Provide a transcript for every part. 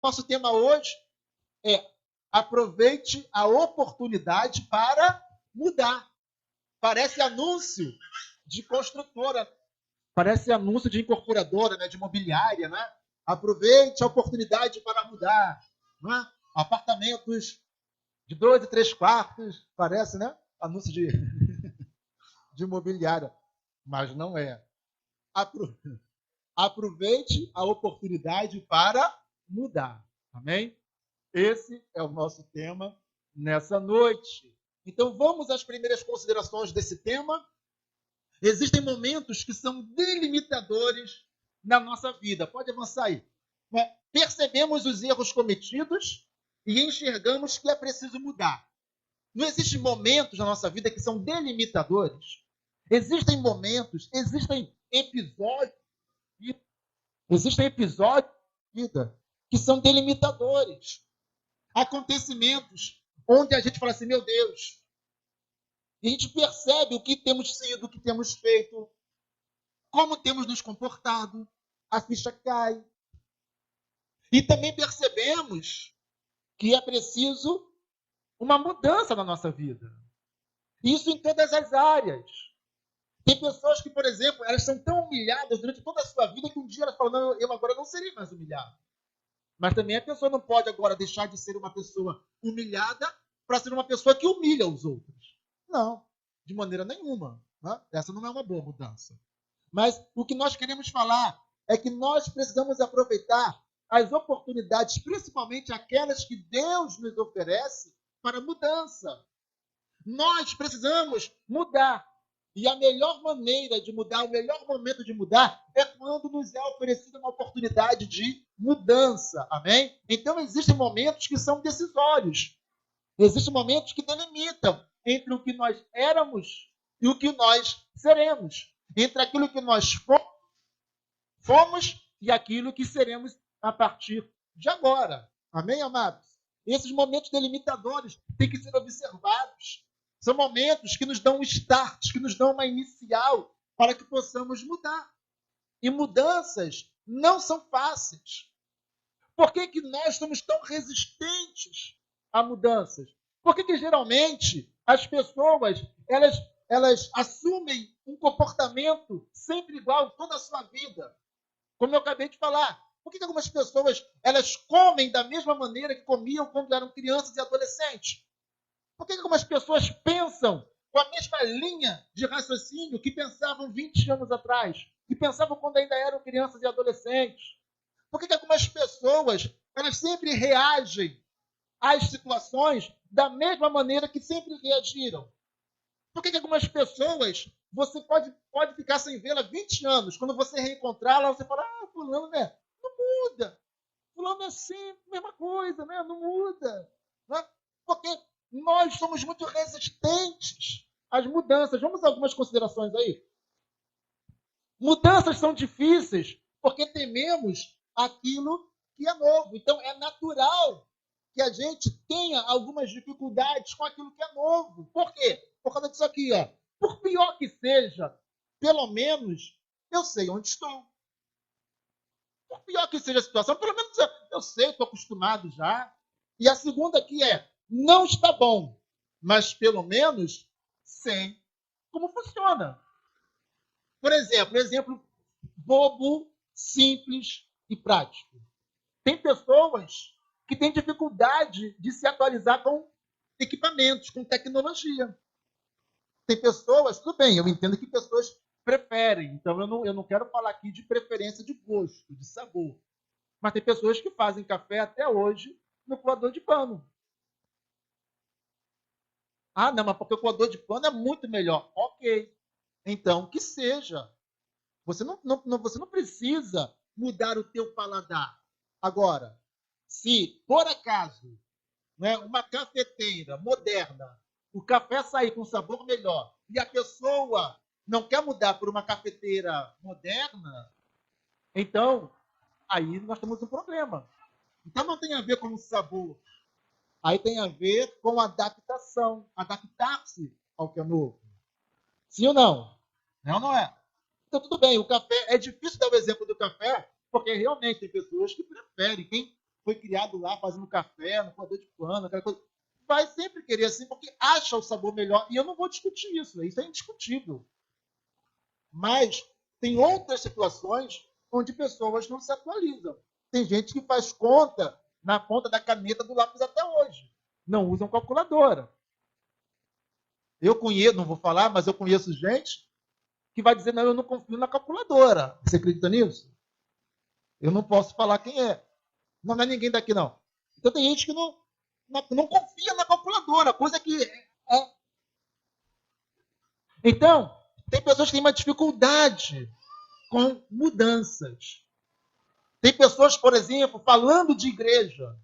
Nosso tema hoje é aproveite a oportunidade para mudar. Parece anúncio de construtora, parece anúncio de incorporadora, né, de imobiliária, né? Aproveite a oportunidade para mudar. Né? Apartamentos de 2 e 3 quartos, parece, né? Anúncio de imobiliária, mas não é. Aproveite a oportunidade para mudar. Amém? Esse é o nosso tema nessa noite. Então vamos às primeiras considerações desse tema. Existem momentos que são delimitadores na nossa vida. Pode avançar aí. Percebemos os erros cometidos e enxergamos que é preciso mudar. Não existem momentos na nossa vida que são delimitadores. Existem momentos, existem episódios da vida que são delimitadores. Acontecimentos onde a gente fala assim, meu Deus, e a gente percebe o que temos sido, o que temos feito, como temos nos comportado, a ficha cai. E também percebemos que é preciso uma mudança na nossa vida. Isso em todas as áreas. Tem pessoas que, por exemplo, elas são tão humilhadas durante toda a sua vida que um dia elas falam, não, eu agora não serei mais humilhado. Mas também a pessoa não pode agora deixar de ser uma pessoa humilhada para ser uma pessoa que humilha os outros. Não, de maneira nenhuma. Né? Essa não é uma boa mudança. Mas o que nós queremos falar é que nós precisamos aproveitar as oportunidades, principalmente aquelas que Deus nos oferece, para mudança. Nós precisamos mudar. E a melhor maneira de mudar, o melhor momento de mudar é quando nos é oferecida uma oportunidade de mudança. Amém? Então, existem momentos que são decisórios. Existem momentos que delimitam entre o que nós éramos e o que nós seremos. Entre aquilo que nós fomos e aquilo que seremos a partir de agora. Amém, amados? Esses momentos delimitadores têm que ser observados. São momentos que nos dão um start, que nos dão uma inicial para que possamos mudar. E mudanças não são fáceis. Por que nós somos tão resistentes a mudanças? Por que geralmente as pessoas elas assumem um comportamento sempre igual toda a sua vida? Como eu acabei de falar. Por que algumas pessoas elas comem da mesma maneira que comiam quando eram crianças e adolescentes? Por que algumas pessoas pensam com a mesma linha de raciocínio que pensavam 20 anos atrás? Que pensavam quando ainda eram crianças e adolescentes? Por que algumas pessoas elas sempre reagem às situações da mesma maneira que sempre reagiram? Por que algumas pessoas você pode ficar sem vê-la 20 anos, quando você reencontrá-la, você fala, fulano, né? Não muda. Fulano é sempre a mesma coisa, né? Não muda. Né? Porque nós somos muito resistentes às mudanças. Vamos a algumas considerações aí. Mudanças são difíceis porque tememos aquilo que é novo. Então, é natural que a gente tenha algumas dificuldades com aquilo que é novo. Por quê? Por causa disso aqui, ó. Por pior que seja, pelo menos eu sei onde estou. Por pior que seja a situação, pelo menos eu sei, estou acostumado já. E a segunda aqui é, não está bom, mas pelo menos sei como funciona. Por exemplo bobo, simples e prático. Tem pessoas que têm dificuldade de se atualizar com equipamentos, com tecnologia. Tem pessoas, tudo bem, eu entendo que pessoas preferem, então eu não quero falar aqui de preferência de gosto, de sabor. Mas tem pessoas que fazem café até hoje no coador de pano. Ah, não, mas porque o coador de pano é muito melhor. Ok. Então, que seja. Você não precisa mudar o teu paladar. Agora, se, por acaso, né, uma cafeteira moderna, o café sair com sabor melhor e a pessoa não quer mudar por uma cafeteira moderna, então, aí nós temos um problema. Então, não tem a ver com o sabor. Aí tem a ver com adaptação. Adaptar-se ao que é novo. Sim ou não? Não ou não é? Então, tudo bem, o café, é difícil dar o exemplo do café, porque realmente tem pessoas que preferem. foi criado lá fazendo café, no poder de pano, aquela coisa, vai sempre querer assim, porque acha o sabor melhor. E eu não vou discutir isso é indiscutível. Mas tem outras situações onde pessoas não se atualizam. Tem gente que faz conta na ponta da caneta do lápis até hoje. Não usam calculadora. Eu conheço, não vou falar, mas eu conheço gente que vai dizer, não, eu não confio na calculadora. Você acredita nisso? Eu não posso falar quem é. Não é ninguém daqui, não. Então tem gente que não confia na calculadora, coisa que é. Então, tem pessoas que têm uma dificuldade com mudanças. Tem pessoas, por exemplo, falando de igreja.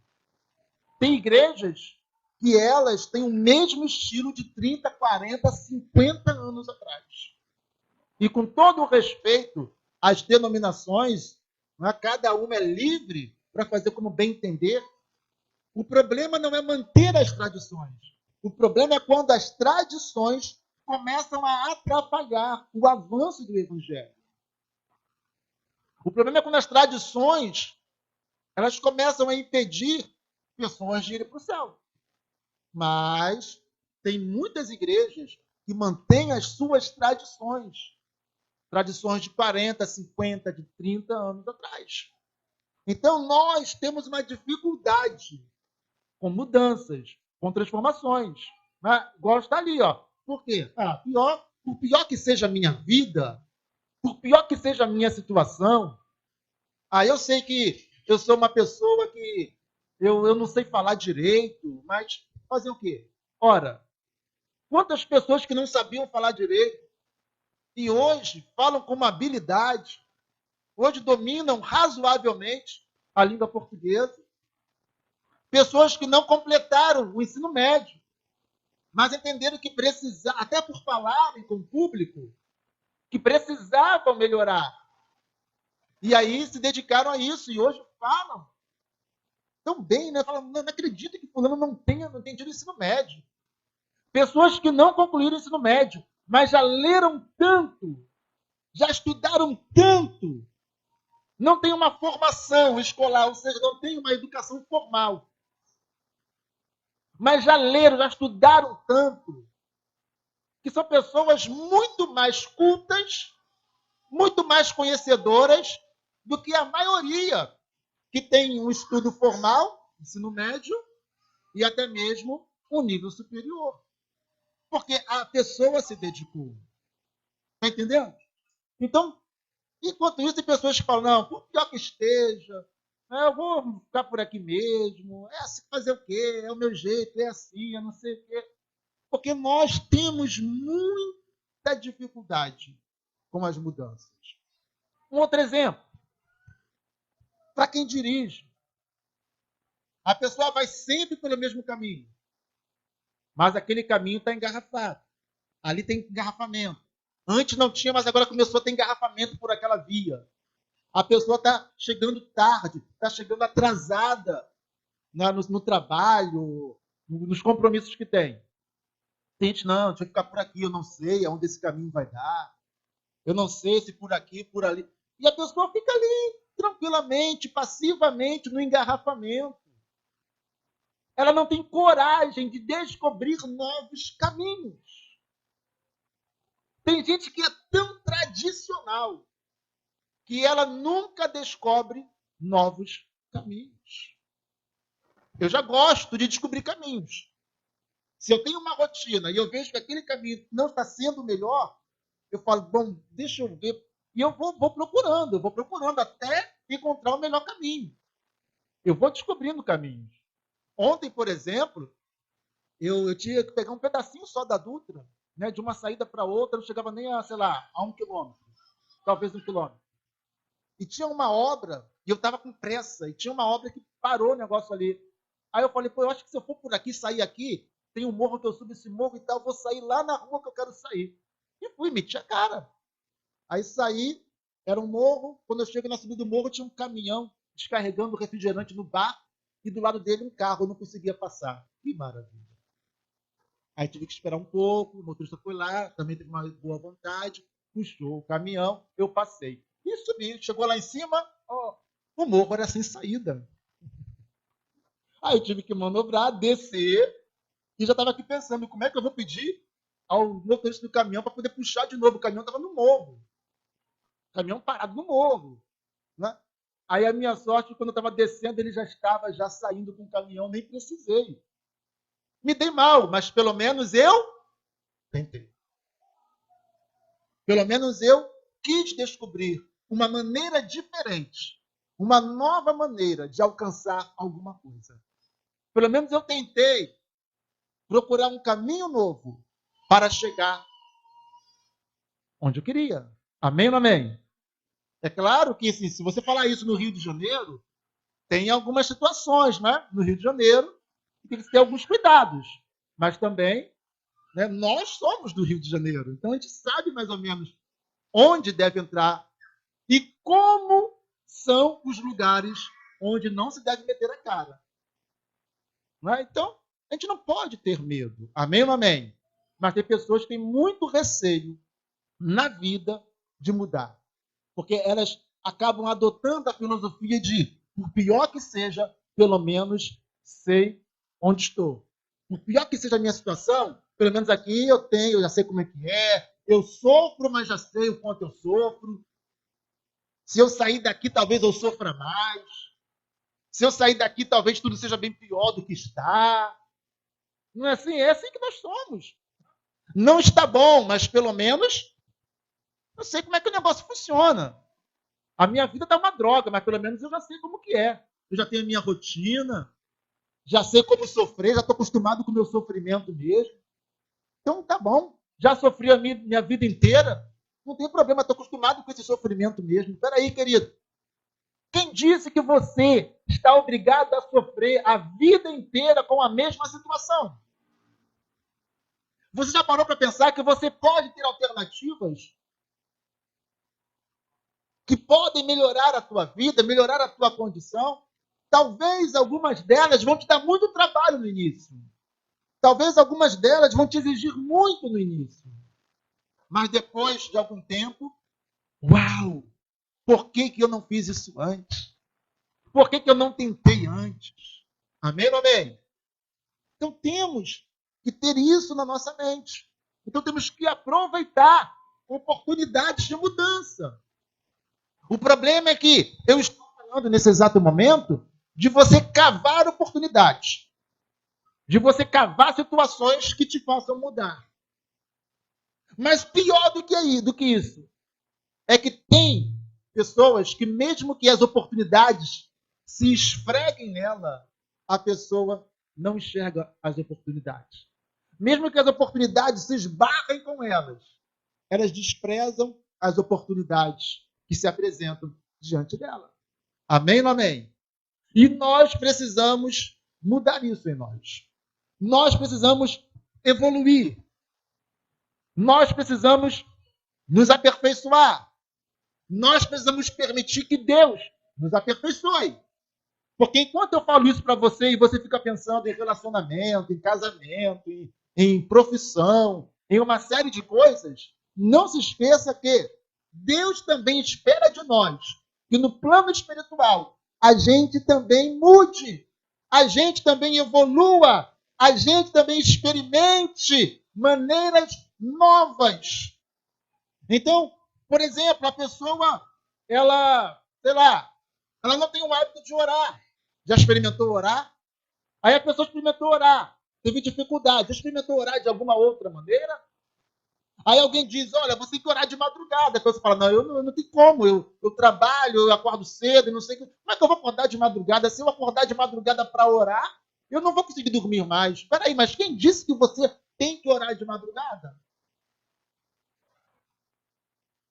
Tem igrejas que elas têm o mesmo estilo de 30, 40, 50 anos atrás. E com todo o respeito às denominações, cada uma é livre para fazer como bem entender. O problema não é manter as tradições. O problema é quando as tradições começam a atrapalhar o avanço do evangelho. O problema é quando as tradições elas começam a impedir pessoas de irem para o céu. Mas tem muitas igrejas que mantêm as suas tradições. Tradições de 40, 50, de 30 anos atrás. Então, nós temos uma dificuldade com mudanças, com transformações. Né? Igual está ali, ó. Por quê? Por pior que seja a minha vida, por pior que seja a minha situação, eu sei que eu sou uma pessoa que eu não sei falar direito, mas fazer o quê? Ora, quantas pessoas que não sabiam falar direito e hoje falam com uma habilidade, hoje dominam razoavelmente a língua portuguesa, pessoas que não completaram o ensino médio, mas entenderam que precisavam, até por falarem com o público, que precisavam melhorar. E aí se dedicaram a isso e hoje falam tão bem, né? Falam, não acredito que fulano não tenha tido ensino médio. Pessoas que não concluíram o ensino médio, mas já leram tanto, já estudaram tanto, não tem uma formação escolar, ou seja, não tem uma educação formal. Mas já leram, já estudaram tanto, que são pessoas muito mais cultas, muito mais conhecedoras do que a maioria que tem um estudo formal, ensino médio, e até mesmo um nível superior. Porque a pessoa se dedicou. Está entendendo? Então, enquanto isso, tem pessoas que falam, não, por pior que esteja, eu vou ficar por aqui mesmo, é assim, fazer o quê? É o meu jeito, é assim, eu não sei o quê. Porque nós temos muita dificuldade com as mudanças. Um outro exemplo, para quem dirige. A pessoa vai sempre pelo mesmo caminho, mas aquele caminho está engarrafado. Ali tem engarrafamento. Antes não tinha, mas agora começou a ter engarrafamento por aquela via. A pessoa está chegando tarde, está chegando atrasada no trabalho, nos compromissos que tem. Tem gente, não, deixa eu ficar por aqui, eu não sei aonde esse caminho vai dar. Eu não sei se por aqui, por ali. E a pessoa fica ali, tranquilamente, passivamente, no engarrafamento. Ela não tem coragem de descobrir novos caminhos. Tem gente que é tão tradicional que ela nunca descobre novos caminhos. Eu já gosto de descobrir caminhos. Se eu tenho uma rotina e eu vejo que aquele caminho não está sendo melhor, eu falo, bom, deixa eu ver. E eu vou procurando até encontrar o melhor caminho. Eu vou descobrindo caminhos. Ontem, por exemplo, eu tinha que pegar um pedacinho só da Dutra, né, de uma saída para outra, não chegava nem a, sei lá, a 1 quilômetro, talvez 1 quilômetro. E tinha uma obra, e eu estava com pressa, e tinha uma obra que parou o negócio ali. Aí eu falei, pô, eu acho que se eu for por aqui, sair aqui, tem um morro que eu subo esse morro e tal, eu vou sair lá na rua que eu quero sair. E fui, meti a cara. Aí saí, era um morro, quando eu chego na subida do morro, tinha um caminhão descarregando refrigerante no bar, e do lado dele um carro, eu não conseguia passar. Que maravilha. Aí tive que esperar um pouco, o motorista foi lá, também teve uma boa vontade, puxou o caminhão, eu passei. E subi, chegou lá em cima, ó, o morro era sem saída. Aí eu tive que manobrar, descer, e já estava aqui pensando, como é que eu vou pedir ao motorista do caminhão para poder puxar de novo? O caminhão estava no morro. O caminhão parado no morro. Né? Aí a minha sorte, quando eu estava descendo, ele já estava já saindo com o caminhão, nem precisei. Me dei mal, mas pelo menos eu tentei. Pelo menos eu quis descobrir uma maneira diferente, uma nova maneira de alcançar alguma coisa. Pelo menos eu tentei procurar um caminho novo para chegar onde eu queria. Amém ou não amém? É claro que se você falar isso no Rio de Janeiro, tem algumas situações, né? No Rio de Janeiro, tem que ter alguns cuidados. Mas também, né, nós somos do Rio de Janeiro, então a gente sabe mais ou menos onde deve entrar e como são os lugares onde não se deve meter a cara. Não é? Então, a gente não pode ter medo. Amém ou não amém? Mas tem pessoas que têm muito receio na vida de mudar. Porque elas acabam adotando a filosofia de, por pior que seja, pelo menos sei onde estou. Por pior que seja a minha situação, pelo menos aqui eu já sei como é que é. Eu sofro, mas já sei o quanto eu sofro. Se eu sair daqui, talvez eu sofra mais. Se eu sair daqui, talvez tudo seja bem pior do que está. Não é assim? É assim que nós somos. Não está bom, mas pelo menos eu sei como é que o negócio funciona. A minha vida está uma droga, mas pelo menos eu já sei como que é. Eu já tenho a minha rotina, já sei como sofrer, já estou acostumado com o meu sofrimento mesmo. Então tá bom. Já sofri a minha vida inteira. Não tem problema, estou acostumado com esse sofrimento mesmo. Espera aí, querido. Quem disse que você está obrigado a sofrer a vida inteira com a mesma situação? Você já parou para pensar que você pode ter alternativas que podem melhorar a tua vida, melhorar a tua condição? Talvez algumas delas vão te dar muito trabalho no início. Talvez algumas delas vão te exigir muito no início. Mas depois de algum tempo, uau! Por que eu não fiz isso antes? Por que eu não tentei antes? Amém ou amém? Então temos que ter isso na nossa mente. Então temos que aproveitar oportunidades de mudança. O problema é que eu estou falando nesse exato momento de você cavar oportunidades, de você cavar situações que te façam mudar. Mas pior do que isso é que tem pessoas que, mesmo que as oportunidades se esfreguem nela, a pessoa não enxerga as oportunidades. Mesmo que as oportunidades se esbarrem com elas desprezam as oportunidades que se apresentam diante dela. Amém ou não amém? E nós precisamos mudar isso em nós. Nós precisamos evoluir. Nós precisamos nos aperfeiçoar. Nós precisamos permitir que Deus nos aperfeiçoe. Porque enquanto eu falo isso para você e você fica pensando em relacionamento, em casamento, em profissão, em uma série de coisas, não se esqueça que Deus também espera de nós que no plano espiritual a gente também mude, a gente também evolua, a gente também experimente maneiras novas. Então, por exemplo, a pessoa, ela, sei lá, ela não tem o hábito de orar. Já experimentou orar? Aí a pessoa experimentou orar, teve dificuldade. Já experimentou orar de alguma outra maneira? Aí alguém diz, olha, você tem que orar de madrugada. A pessoa fala, não, eu não tenho como. Eu trabalho, eu acordo cedo, não sei. Como é que eu vou acordar de madrugada? Se eu acordar de madrugada para orar, eu não vou conseguir dormir mais. Espera aí, mas quem disse que você tem que orar de madrugada?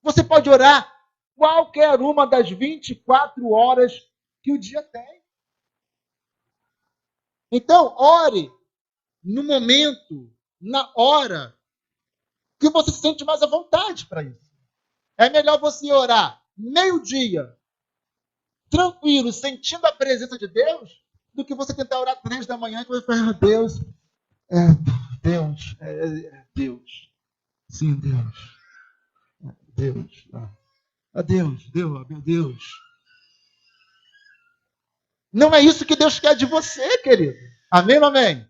Você pode orar qualquer uma das 24 horas que o dia tem. Então, ore no momento, na hora, que você se sente mais à vontade para isso. É melhor você orar meio-dia, tranquilo, sentindo a presença de Deus, do que você tentar orar 3 da manhã e você falar, Deus, Deus. Sim, Deus. Deus. Deus, meu Deus. Não é isso que Deus quer de você, querido. Amém ou amém?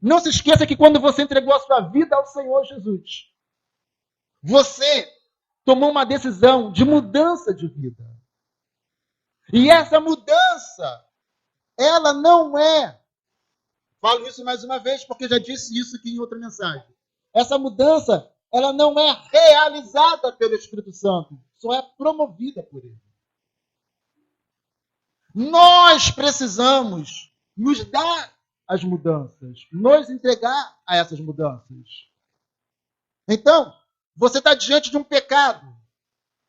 Não se esqueça que quando você entregou a sua vida ao Senhor Jesus, você tomou uma decisão de mudança de vida. E essa mudança, ela não é, falo isso mais uma vez porque já disse isso aqui em outra mensagem. Essa mudança, ela não é realizada pelo Espírito Santo, só é promovida por ele. Nós precisamos nos dar as mudanças, nos entregar a essas mudanças. Então, você está diante de um pecado.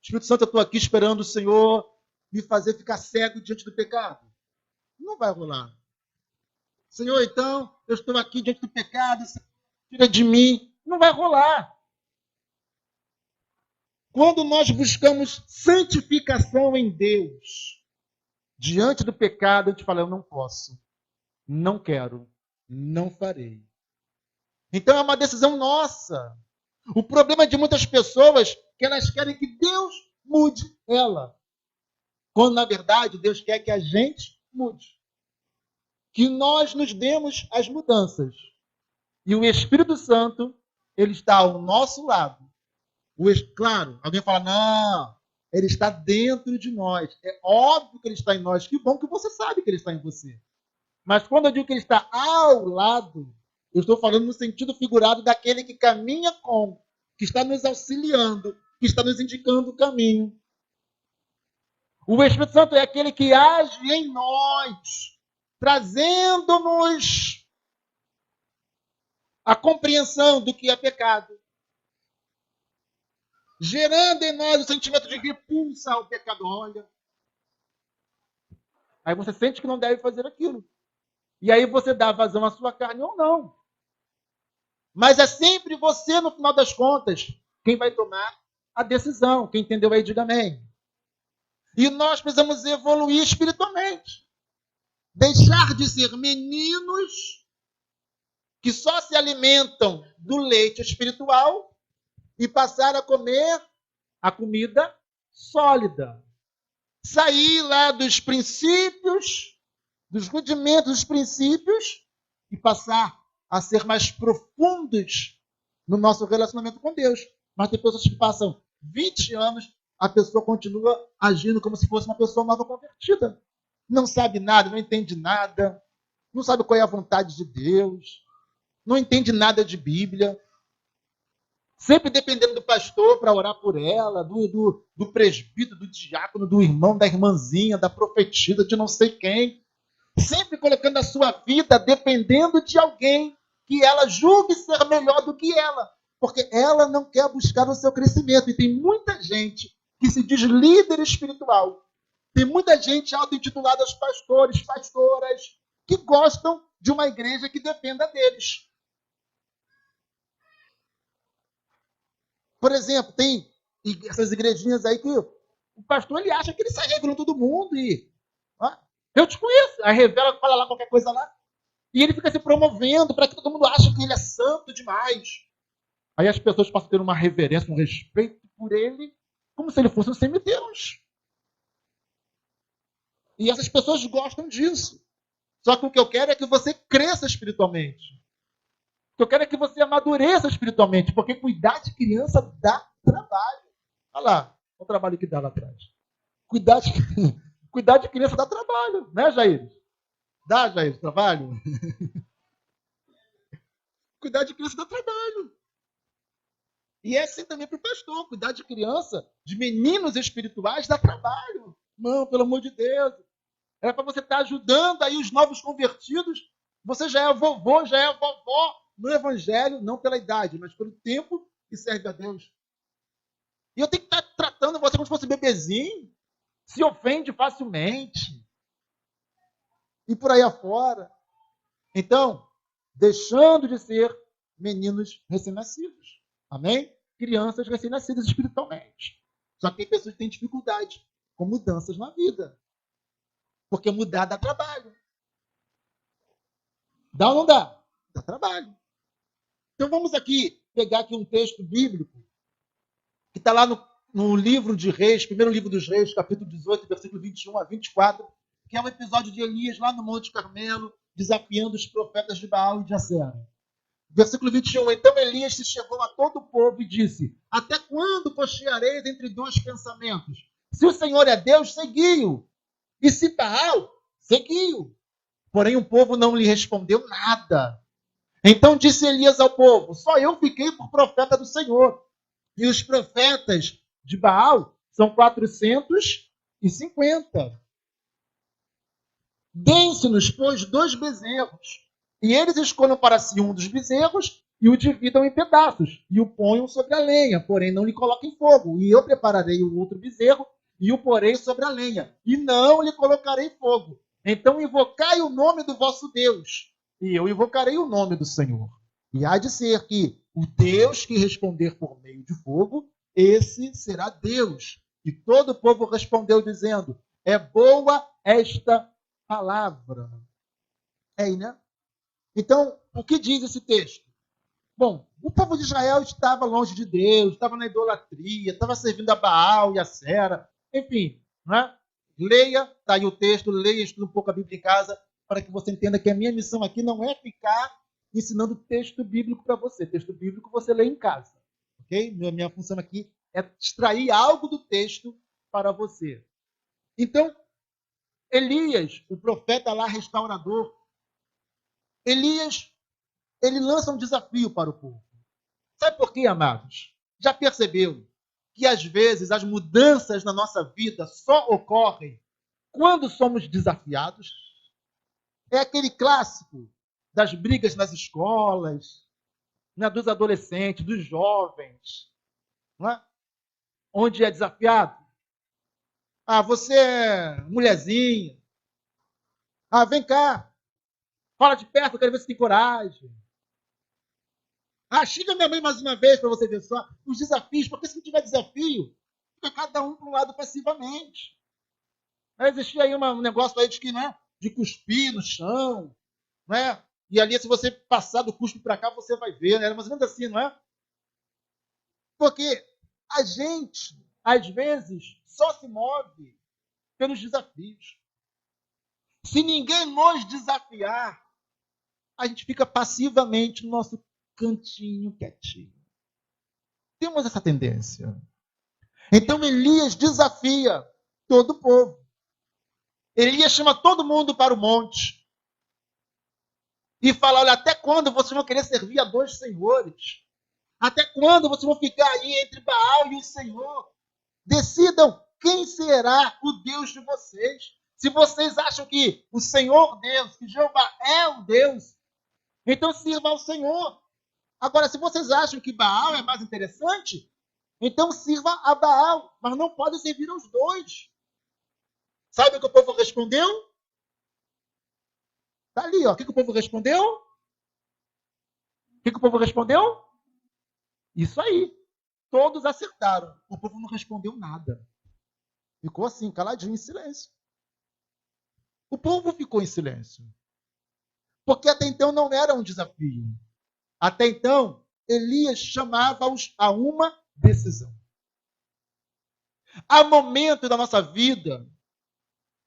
Espírito Santo, eu estou aqui esperando o Senhor me fazer ficar cego diante do pecado. Não vai rolar. Senhor, então, eu estou aqui diante do pecado, tira de mim. Não vai rolar. Quando nós buscamos santificação em Deus, diante do pecado, a gente fala, eu não posso, não quero, não farei. Então é uma decisão nossa. O problema de muitas pessoas é que elas querem que Deus mude ela. Quando, na verdade, Deus quer que a gente mude. Que nós nos demos as mudanças. E o Espírito Santo, ele está ao nosso lado. Claro, alguém fala, não, ele está dentro de nós. É óbvio que ele está em nós. Que bom que você sabe que ele está em você. Mas quando eu digo que ele está ao lado, eu estou falando no sentido figurado daquele que caminha com, que está nos auxiliando, que está nos indicando o caminho. O Espírito Santo é aquele que age em nós, trazendo-nos a compreensão do que é pecado, gerando em nós o sentimento de repulsa ao pecado. Olha, aí você sente que não deve fazer aquilo. E aí você dá vazão à sua carne ou não. Mas é sempre você, no final das contas, quem vai tomar a decisão. Quem entendeu aí, diga amém. E nós precisamos evoluir espiritualmente. Deixar de ser meninos que só se alimentam do leite espiritual e passar a comer a comida sólida. Sair lá dos princípios, dos rudimentos dos princípios e passar a ser mais profundos no nosso relacionamento com Deus. Mas tem pessoas que passam 20 anos, a pessoa continua agindo como se fosse uma pessoa nova convertida. Não sabe nada, não entende nada, não sabe qual é a vontade de Deus, não entende nada de Bíblia. Sempre dependendo do pastor para orar por ela, do presbítero, do diácono, do irmão, da irmãzinha, da profetisa, de não sei quem. Sempre colocando a sua vida dependendo de alguém que ela julgue ser melhor do que ela. Porque ela não quer buscar o seu crescimento. E tem muita gente que se diz líder espiritual. Tem muita gente auto-intitulada pastores, pastoras, que gostam de uma igreja que dependa deles. Por exemplo, tem essas igrejinhas aí que o pastor ele acha que ele sai revelando todo mundo e... eu te conheço. Aí revela, fala lá qualquer coisa lá. E ele fica se promovendo para que todo mundo ache que ele é santo demais. Aí as pessoas passam a ter uma reverência, um respeito por ele, como se ele fosse um semideus. E essas pessoas gostam disso. Só que o que eu quero é que você cresça espiritualmente. O que eu quero é que você amadureça espiritualmente, porque cuidar de criança dá trabalho. Olha lá, o trabalho que dá lá atrás. Cuidar de criança dá trabalho, né, Jair? Dá, Jair, trabalho? Cuidar de criança dá trabalho. E é assim também para o pastor. Cuidar de criança, de meninos espirituais, dá trabalho. Não, pelo amor de Deus. Era para você estar ajudando aí os novos convertidos. Você já é vovô, já é vovó no evangelho, não pela idade, mas pelo tempo que serve a Deus. E eu tenho que estar tratando você como se fosse bebezinho. Se ofende facilmente. E por aí afora. Então, deixando de ser meninos recém-nascidos. Amém? Crianças recém-nascidas espiritualmente. Só que tem pessoas que têm dificuldade com mudanças na vida. Porque mudar dá trabalho. Dá ou não dá? Dá trabalho. Então vamos aqui pegar aqui um texto bíblico que está lá no livro de Reis, primeiro livro dos Reis, capítulo 18, versículo 21 a 24, que é o episódio de Elias lá no Monte Carmelo, desafiando os profetas de Baal e de Acera. Versículo 21. Então Elias se chegou a todo o povo e disse: até quando cocheareis entre dois pensamentos? Se o Senhor é Deus, segui-o. E se Baal, segui-o. Porém o povo não lhe respondeu nada. Então disse Elias ao povo: só eu fiquei por profeta do Senhor. E os profetas de Baal são 450. Deem-se-nos, pois, 2 bezerros. E eles escolham para si um dos bezerros e o dividam em pedaços. E o ponham sobre a lenha, porém não lhe coloquem fogo. E eu prepararei o outro bezerro e o porei sobre a lenha. E não lhe colocarei fogo. Então invocai o nome do vosso Deus. E eu invocarei o nome do Senhor. E há de ser que o Deus que responder por meio de fogo, esse será Deus. E todo o povo respondeu dizendo: é boa esta palavra. É aí, né? Então, o que diz esse texto? Bom, o povo de Israel estava longe de Deus, estava na idolatria, estava servindo a Baal e a Sera, enfim, né? Leia, está aí o texto, leia, estude um pouco a Bíblia em casa, para que você entenda que a minha missão aqui não é ficar ensinando texto bíblico para você. Texto bíblico você lê em casa, ok? Minha função aqui é extrair algo do texto para você. Então, Elias, o profeta lá restaurador, Elias, ele lança um desafio para o povo. Sabe por quê, amados? Já percebeu que às vezes as mudanças na nossa vida só ocorrem quando somos desafiados? É aquele clássico das brigas nas escolas, né, dos adolescentes, dos jovens, não é? Onde é desafiado. Ah, você é mulherzinha. Ah, vem cá. Fala de perto, eu quero ver se tem coragem. Ah, xinga minha mãe mais uma vez para você ver só os desafios, porque se não tiver desafio, fica cada um para um lado passivamente. Vai existir aí um negócio aí de que, né, de cuspir no chão, né? E ali, se você passar do cuspe para cá, você vai ver, né? Mais ou menos assim, não é? Porque a gente, às vezes, só se move pelos desafios. Se ninguém nos desafiar, a gente fica passivamente no nosso cantinho quietinho. Temos essa tendência. Então Elias desafia todo o povo. Elias chama todo mundo para o monte e fala: olha, até quando vocês vão querer servir a 2 senhores? Até quando vocês vão ficar aí entre Baal e o Senhor? Decidam quem será o Deus de vocês. Se vocês acham que o Senhor Deus, que Jeová é o Deus, então sirva ao Senhor. Agora, se vocês acham que Baal é mais interessante, então sirva a Baal, mas não pode servir aos 2. Sabe o que o povo respondeu? Está ali, ó. O que o povo respondeu? O que o povo respondeu? Isso aí. Todos acertaram. O povo não respondeu nada. Ficou assim, caladinho, em silêncio. O povo ficou em silêncio. Porque até então não era um desafio. Até então, Elias chamava-os a uma decisão. Há momentos da nossa vida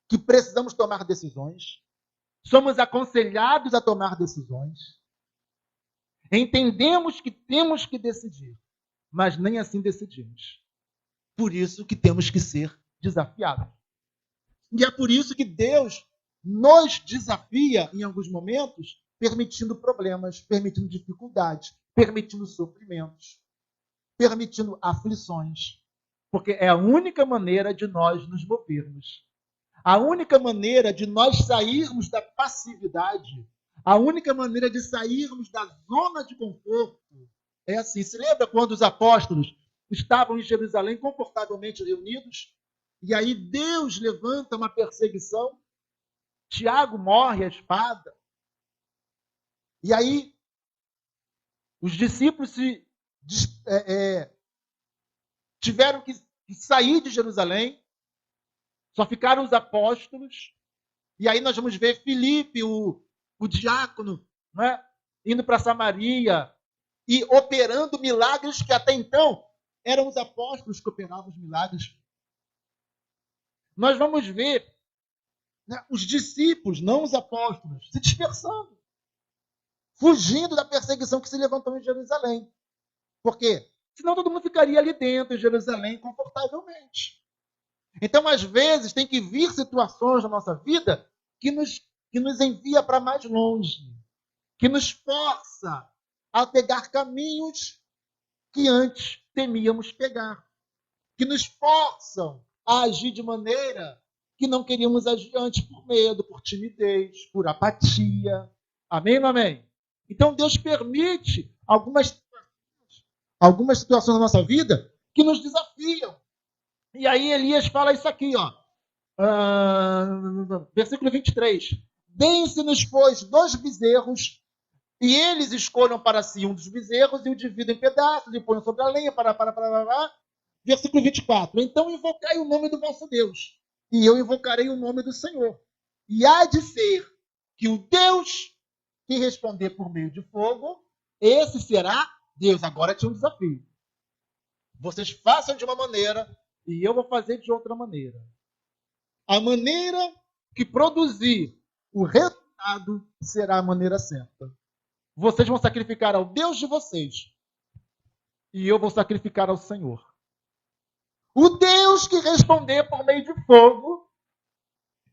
que precisamos tomar decisões. Somos aconselhados a tomar decisões. Entendemos que temos que decidir, mas nem assim decidimos. Por isso que temos que ser desafiados. E é por isso que Deus nos desafia em alguns momentos, permitindo problemas, permitindo dificuldades, permitindo sofrimentos, permitindo aflições. Porque é a única maneira de nós nos movermos. A única maneira de nós sairmos da passividade, a única maneira de sairmos da zona de conforto é assim. Se lembra quando os apóstolos estavam em Jerusalém confortavelmente reunidos? E aí Deus levanta uma perseguição. Tiago morre à espada. E aí os discípulos tiveram que sair de Jerusalém. Só ficaram os apóstolos. E aí nós vamos ver Filipe, o diácono, né, indo para Samaria e operando milagres que até então eram os apóstolos que operavam os milagres. Nós vamos ver né, os discípulos, não os apóstolos, se dispersando, fugindo da perseguição que se levantou em Jerusalém. Por quê? Senão todo mundo ficaria ali dentro, em Jerusalém, confortavelmente. Então, às vezes, tem que vir situações na nossa vida que nos envia para mais longe, que nos força a pegar caminhos que antes temíamos pegar, que nos forçam a agir de maneira que não queríamos agir antes por medo, por timidez, por apatia. Amém ou não amém? Então, Deus permite algumas situações na nossa vida que nos desafiam. E aí Elias fala isso aqui, ó. Versículo 23. Deem-se-nos, pois, 2 bezerros, e eles escolham para si um dos bezerros e o dividam em pedaços e ponham sobre a lenha, Versículo 24. Então invocai o nome do vosso Deus, e eu invocarei o nome do Senhor. E há de ser que o Deus que responder por meio de fogo, esse será Deus. Agora tinha um desafio. Vocês façam de uma maneira e eu vou fazer de outra maneira. A maneira que produzir o resultado será a maneira certa. Vocês vão sacrificar ao Deus de vocês e eu vou sacrificar ao Senhor. O Deus que responder por meio de fogo,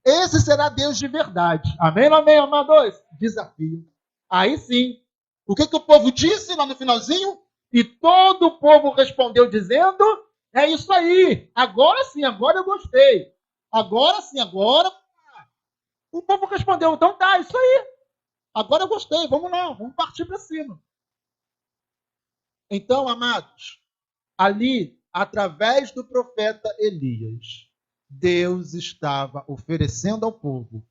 esse será Deus de verdade. Amém ou amém, amados? Desafio. Aí sim. O que o povo disse lá no finalzinho? E todo o povo respondeu dizendo, é isso aí. Agora sim, agora eu gostei. Agora sim, agora. O povo respondeu, então tá, isso aí. Agora eu gostei, vamos lá, vamos partir para cima. Então, amados, ali, através do profeta Elias, Deus estava oferecendo ao povo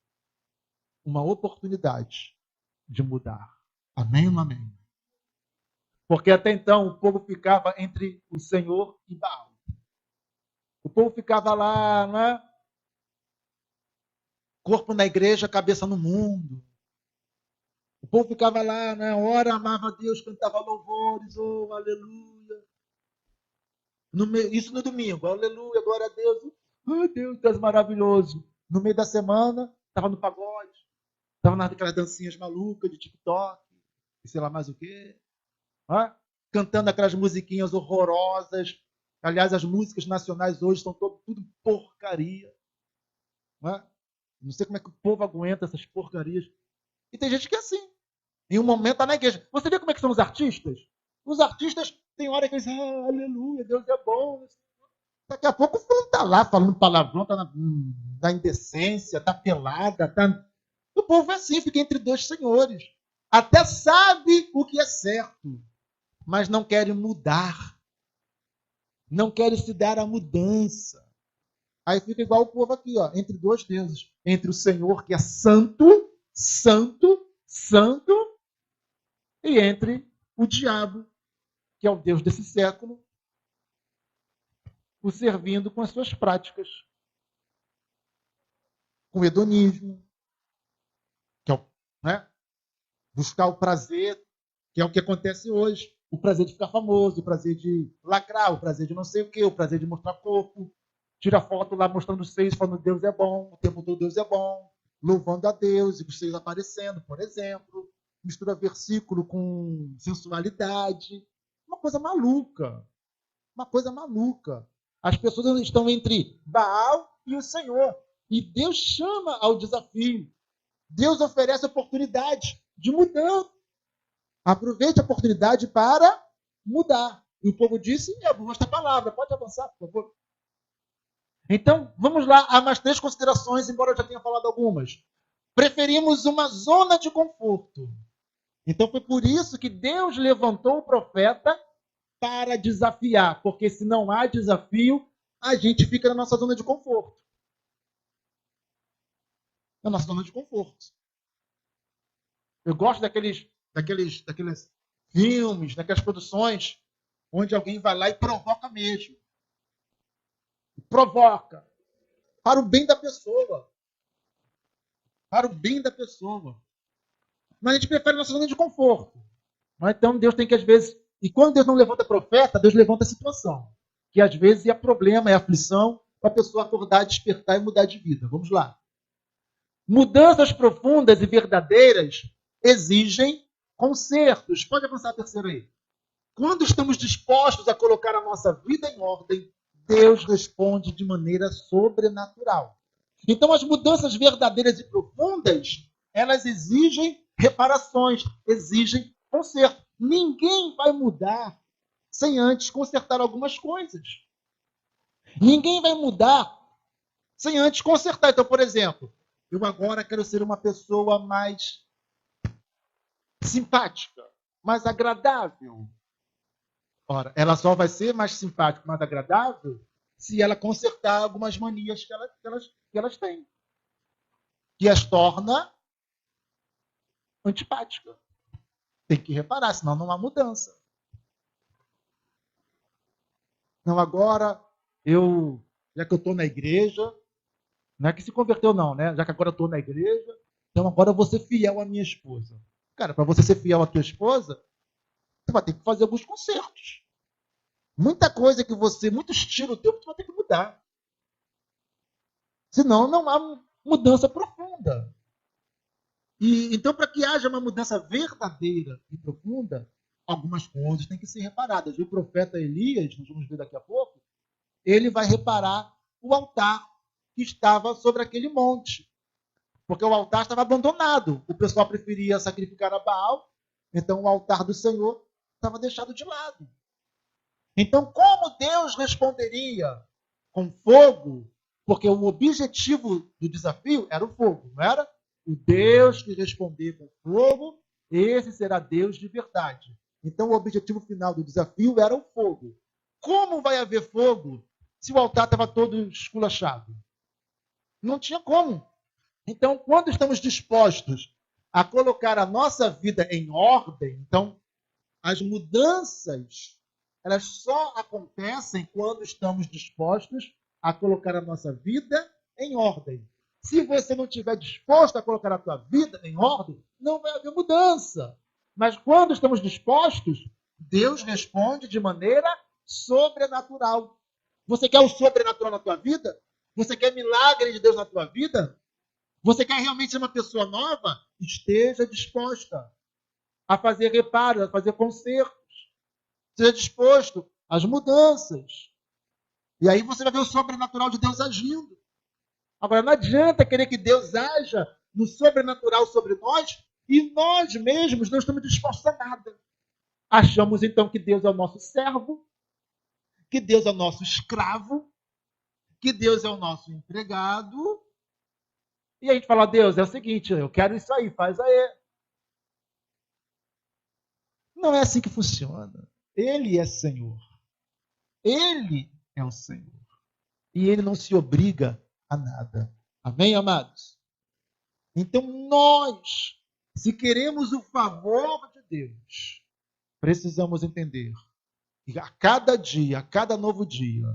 uma oportunidade de mudar. Amém ou não amém? Porque até então o povo ficava entre o Senhor e Baal. O povo ficava lá, né? Corpo na igreja, cabeça no mundo. O povo ficava lá, né? Ora amava a Deus, cantava louvores, oh, aleluia. Isso no domingo, aleluia, glória a Deus. Oh, Deus maravilhoso. No meio da semana, estava no pagode, estava naquelas dancinhas malucas de TikTok, e sei lá mais o quê. Cantando aquelas musiquinhas horrorosas. Aliás, as músicas nacionais hoje são tudo porcaria. Não sei como é que o povo aguenta essas porcarias. E tem gente que é assim. Em um momento está na igreja. Você vê como é que são os artistas? Os artistas tem hora que eles dizem, aleluia, Deus é bom. Daqui a pouco o fulano está lá falando palavrão, está na indecência, está pelada. O povo é assim, fica entre dois senhores. Até sabe o que é certo, mas não querem mudar. Não querem se dar a mudança. Aí fica igual o povo aqui, ó, entre dois deuses. Entre o Senhor, que é santo, santo, santo, e entre o diabo, que é o Deus desse século, o servindo com as suas práticas. Com o hedonismo, que é o, né? Buscar o prazer, que é o que acontece hoje. O prazer de ficar famoso, o prazer de lacrar, o prazer de não sei o quê, o prazer de mostrar corpo. Tira foto lá mostrando os seios, falando Deus é bom, o tempo todo Deus é bom, louvando a Deus, e os seios aparecendo, por exemplo. Mistura versículo com sensualidade. Uma coisa maluca. Uma coisa maluca. As pessoas estão entre Baal e o Senhor. E Deus chama ao desafio. Deus oferece oportunidade de mudança. Aproveite a oportunidade para mudar. E o povo disse, é boa esta palavra. Pode avançar, por favor. Então, vamos lá. Há mais 3 considerações, embora eu já tenha falado algumas. Preferimos uma zona de conforto. Então, foi por isso que Deus levantou o profeta para desafiar. Porque se não há desafio, a gente fica na nossa zona de conforto. Na nossa zona de conforto. Eu gosto daqueles filmes, daquelas produções, onde alguém vai lá e provoca mesmo. Provoca. Para o bem da pessoa. Para o bem da pessoa. Mas a gente prefere a nossa zona de conforto. Então Deus tem que, às vezes... E quando Deus não levanta profeta, Deus levanta a situação. Que às vezes é problema, é aflição, para a pessoa acordar, despertar e mudar de vida. Vamos lá. Mudanças profundas e verdadeiras exigem consertos. Pode avançar a terceira aí. Quando estamos dispostos a colocar a nossa vida em ordem, Deus responde de maneira sobrenatural. Então, as mudanças verdadeiras e profundas, elas exigem reparações, exigem conserto. Ninguém vai mudar sem antes consertar algumas coisas. Ninguém vai mudar sem antes consertar. Então, por exemplo, eu agora quero ser uma pessoa mais simpática, mais agradável. Ora, ela só vai ser mais simpática, mais agradável, se ela consertar algumas manias que elas têm, que as torna antipática. Tem que reparar, senão não há mudança. Não, agora, já que eu estou na igreja, não é que se converteu não, né? Já que agora eu estou na igreja, então agora eu vou ser fiel à minha esposa. Cara, para você ser fiel à tua esposa, você vai ter que fazer alguns consertos. Muita coisa que muito estilo teu, você vai ter que mudar. Senão não há mudança profunda. E então, para que haja uma mudança verdadeira e profunda, algumas coisas têm que ser reparadas. O profeta Elias, nós vamos ver daqui a pouco, ele vai reparar o altar que estava sobre aquele monte. Porque o altar estava abandonado. O pessoal preferia sacrificar a Baal, então o altar do Senhor estava deixado de lado. Então, como Deus responderia com fogo? Porque o objetivo do desafio era o fogo, não era? O Deus que responder com fogo, esse será Deus de verdade. Então, o objetivo final do desafio era o fogo. Como vai haver fogo se o altar estava todo esculachado? Não tinha como. Então, quando estamos dispostos a colocar a nossa vida em ordem, então, as mudanças, elas só acontecem quando estamos dispostos a colocar a nossa vida em ordem. Se você não estiver disposto a colocar a tua vida em ordem, não vai haver mudança. Mas quando estamos dispostos, Deus responde de maneira sobrenatural. Você quer o sobrenatural na tua vida? Você quer milagre de Deus na tua vida? Você quer realmente ser uma pessoa nova? Esteja disposta a fazer reparos, a fazer consertos. Seja disposto às mudanças. E aí você vai ver o sobrenatural de Deus agindo. Agora, não adianta querer que Deus haja no sobrenatural sobre nós e nós mesmos não estamos dispostos a nada. Achamos então que Deus é o nosso servo, que Deus é o nosso escravo, que Deus é o nosso empregado. E a gente fala, Deus, é o seguinte, eu quero isso aí, faz aí. Não é assim que funciona. Ele é Senhor. Ele é o Senhor. E ele não se obriga a nada. Amém, amados? Então nós, se queremos o favor de Deus, precisamos entender que a cada dia, a cada novo dia,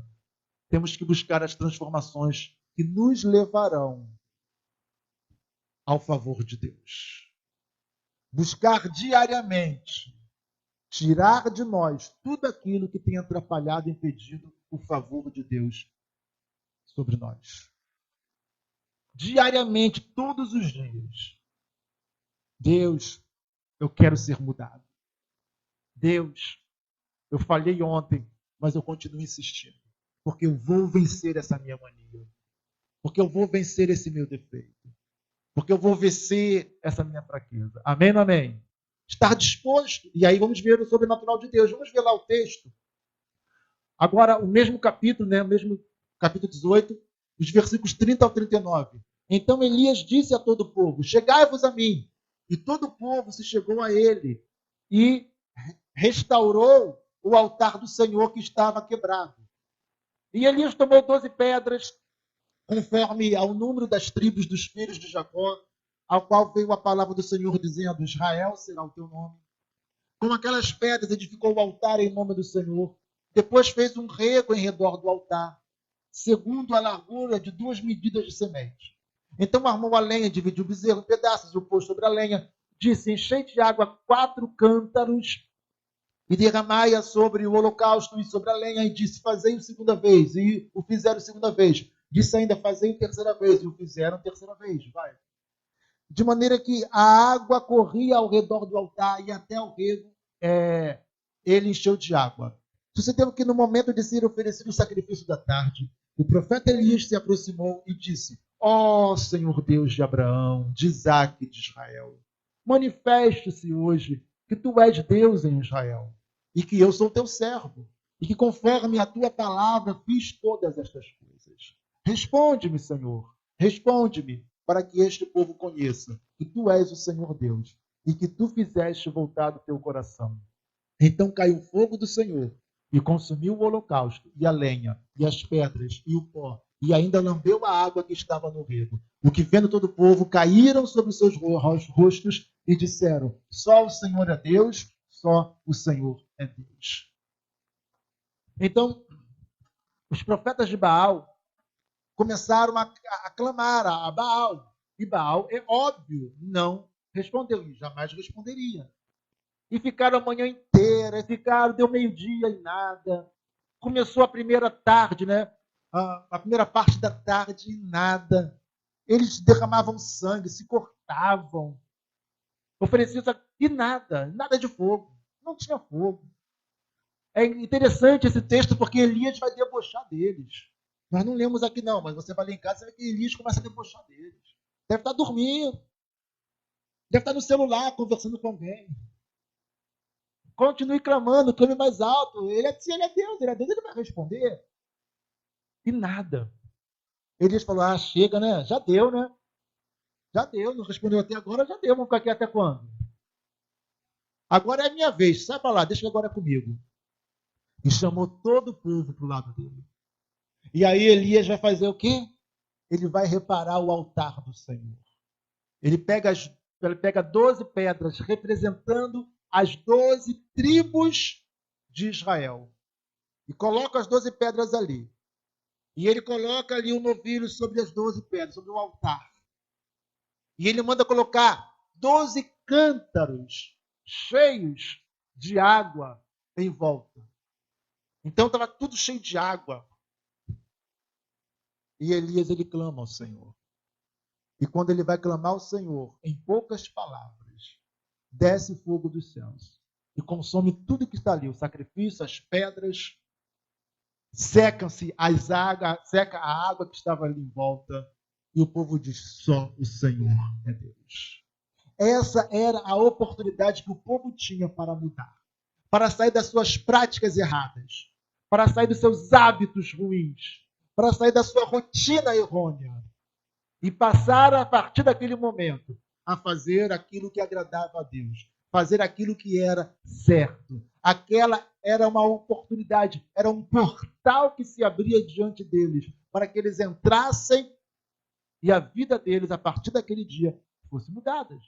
temos que buscar as transformações que nos levarão ao favor de Deus. Buscar diariamente tirar de nós tudo aquilo que tem atrapalhado e impedido o favor de Deus sobre nós. Diariamente, todos os dias. Deus, eu quero ser mudado. Deus, eu falhei ontem, mas eu continuo insistindo. Porque eu vou vencer essa minha mania. Porque eu vou vencer esse meu defeito. Porque eu vou vencer essa minha fraqueza. Amém ou amém? Estar disposto. E aí vamos ver o sobrenatural de Deus. Vamos ver lá o texto. Agora, o mesmo capítulo, né? O mesmo capítulo 18, os versículos 30 ao 39. Então Elias disse a todo o povo, chegai-vos a mim. E todo o povo se chegou a ele e restaurou o altar do Senhor que estava quebrado. E Elias tomou 12 pedras, conforme ao número das tribos dos filhos de Jacó, ao qual veio a palavra do Senhor dizendo, Israel será o teu nome. Com aquelas pedras edificou o altar em nome do Senhor. Depois fez um rego em redor do altar, segundo a largura de 2 medidas de semente. Então armou a lenha, dividiu o bezerro em pedaços e o pôs sobre a lenha. Disse, enchei de água 4 cântaros e derramai-a sobre o holocausto e sobre a lenha. E disse, fazei-o segunda vez. E o fizeram segunda vez. Disse ainda, fazei-o terceira vez. E o fizeram terceira vez. Vai. de maneira que a água corria ao redor do altar e até o rego ele encheu de água. Sucedeu que no momento de ser oferecido o sacrifício da tarde, o profeta Elias se aproximou e disse: Ó Senhor Deus de Abraão, de Isaque e de Israel, manifeste-se hoje que tu és Deus em Israel e que eu sou teu servo e que conforme a tua palavra fiz todas estas coisas. Responde-me, Senhor, responde-me, para que este povo conheça que tu és o Senhor Deus e que tu fizeste voltar o teu coração. Então caiu o fogo do Senhor e consumiu o holocausto, e a lenha, e as pedras, e o pó, e ainda lambeu a água que estava no rego. O que vendo todo o povo, caíram sobre os seus rostos e disseram: só o Senhor é Deus, só o Senhor é Deus. Então, os profetas de Baal começaram a clamar a Baal. E Baal, é óbvio, não respondeu, e jamais responderia. E ficaram a manhã inteira, deu meio-dia e nada. Começou a primeira tarde, né? A primeira parte da tarde e nada. Eles derramavam sangue, se cortavam, ofereciam e nada de fogo. Não tinha fogo. É interessante esse texto porque Elias vai debochar deles. Nós não lemos aqui não, mas você vai ler em casa e vê que Elias começa a debochar deles. Deve estar dormindo. Deve estar no celular conversando com alguém. Continue clamando, clame mais alto. Se ele é Deus, ele vai responder. E nada. Elias falou, chega, né? Já deu, né? Já deu, não respondeu até agora, já deu. Vamos ficar aqui até quando? Agora é a minha vez, sai para lá, deixa agora comigo. E chamou todo o povo para o lado dele. E aí Elias vai fazer o quê? Ele vai reparar o altar do Senhor. Ele pega 12 pedras representando as 12 tribos de Israel. E coloca as 12 pedras ali. E ele coloca ali um novilho sobre as 12 pedras, sobre o altar. E ele manda colocar 12 cântaros cheios de água em volta. Então estava tudo cheio de água. E Elias, ele clama ao Senhor. E quando ele vai clamar ao Senhor, em poucas palavras, desce fogo dos céus e consome tudo que está ali, o sacrifício, as pedras, seca a água que estava ali em volta, e o povo diz, só o Senhor é Deus. Essa era a oportunidade que o povo tinha para mudar, para sair das suas práticas erradas, para sair dos seus hábitos ruins, para sair da sua rotina errônea e passar, a partir daquele momento, a fazer aquilo que agradava a Deus, fazer aquilo que era certo. Aquela era uma oportunidade, era um portal que se abria diante deles, para que eles entrassem e a vida deles, a partir daquele dia, fosse mudada.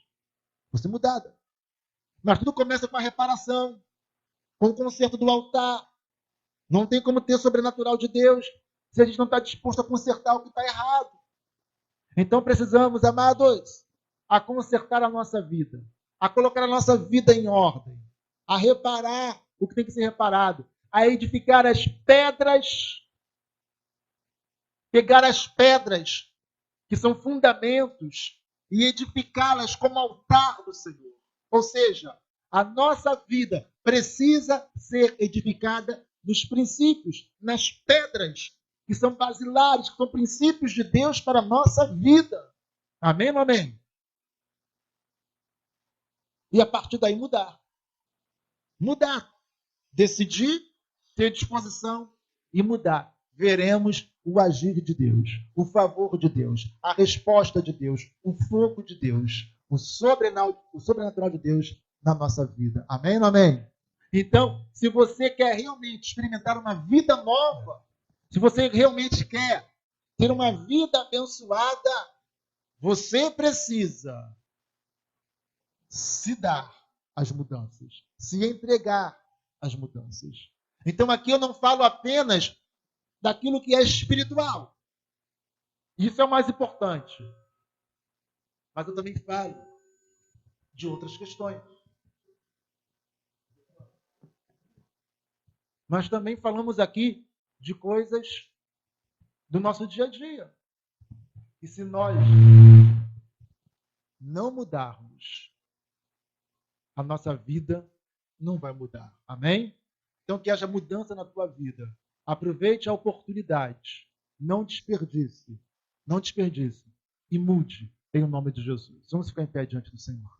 Mas tudo começa com a reparação, com o conserto do altar. Não tem como ter sobrenatural de Deus se a gente não está disposto a consertar o que está errado. Então precisamos, amados, a consertar a nossa vida, a colocar a nossa vida em ordem, a reparar o que tem que ser reparado, a edificar as pedras, pegar as pedras que são fundamentos e edificá-las como altar do Senhor. Ou seja, a nossa vida precisa ser edificada nos princípios, nas pedras que são basilares, que são princípios de Deus para a nossa vida. Amém ou amém? E a partir daí mudar. Mudar. Decidir, ter disposição e mudar. Veremos o agir de Deus, o favor de Deus, a resposta de Deus, o fogo de Deus, o sobrenatural de Deus na nossa vida. Amém ou amém? Então, se você quer realmente experimentar uma vida nova, se você realmente quer ter uma vida abençoada, você precisa se dar às mudanças, se entregar às mudanças. Então aqui eu não falo apenas daquilo que é espiritual. Isso é o mais importante. Mas eu também falo de outras questões. Mas também falamos aqui de coisas do nosso dia a dia. E se nós não mudarmos, a nossa vida não vai mudar. Amém? Então, que haja mudança na tua vida. Aproveite a oportunidade. Não desperdice. Não desperdice. E mude em nome de Jesus. Vamos ficar em pé diante do Senhor.